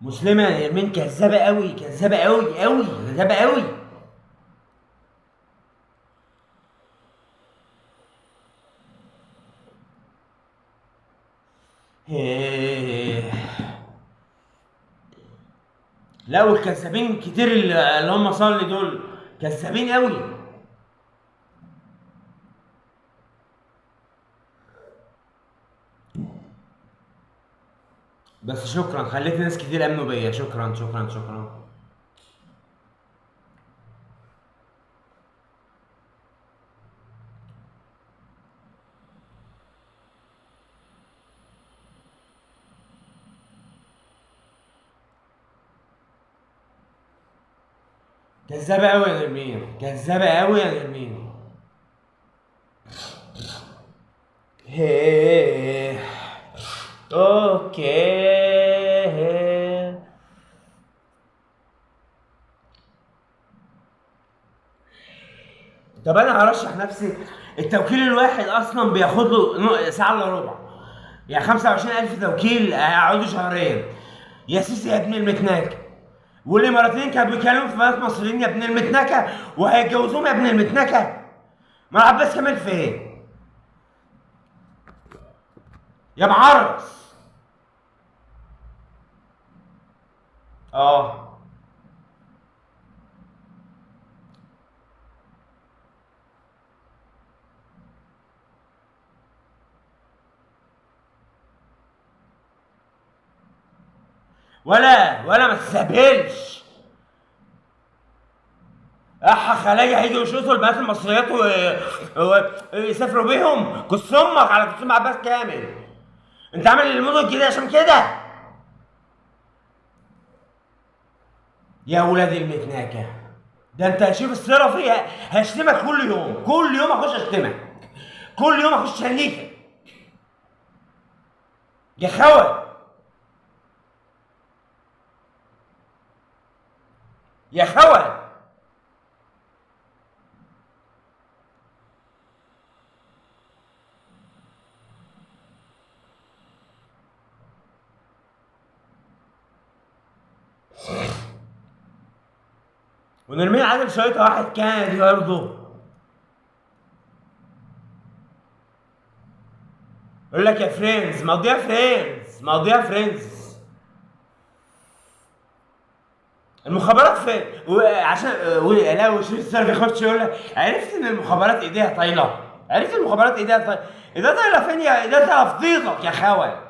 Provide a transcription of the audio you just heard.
مسلمة يا نرمين كذابة قوي، كذابة قوي قوي، كذابة قوي. إيه. لا والكذابين كتير اللي هم صلي دول كذابين قوي. بس شكرا، خليت ناس كتير امنوا بيا، شكرا شكرا شكرا. كذابة قوي يا نرمين، كذابة قوي يا نرمين. هيه. اوكي. طب انا هرشح نفسي. التوكيل الواحد اصلا بياخد له ساعه الا ربع. يعني 25,000 توكيل هيقعدوا شهرين. يا سيسي يا ابن المتناكه. والاماراتيين كانوا بيتكلموا في بنات مصريين يا ابن المتناكه وهيتجوزوهم يا ابن المتناكه. ما عباس كامل فين؟ يا معرس. اه. ولا ما تستهبلش. احا خلاجي هيجوا يشوطوا البنات المصريات ويسافروا بيهم. كس امك على كس ام عباس كامل. انت عامل المدن كده عشان كده. يا ولاد المتناكه. ده انت هشوف السيره فيها. هشتمك كل يوم، كل يوم اخش اشتمك. كل يوم اخش شنيكك. يا خول. يا خول. ونرمين عادل شوية واحد كندي برضه. يقول لك يا فريندز، مقضيها فريندز، مقضيها فريندز. المخابرات فين؟ وعشان لا وشريف السر بيخش يقول لك عرفت ان المخابرات ايديها طايله. عرفت المخابرات ايديها طايله. ايديها طايله فين يا ايديها طايله في ضيقك يا خول.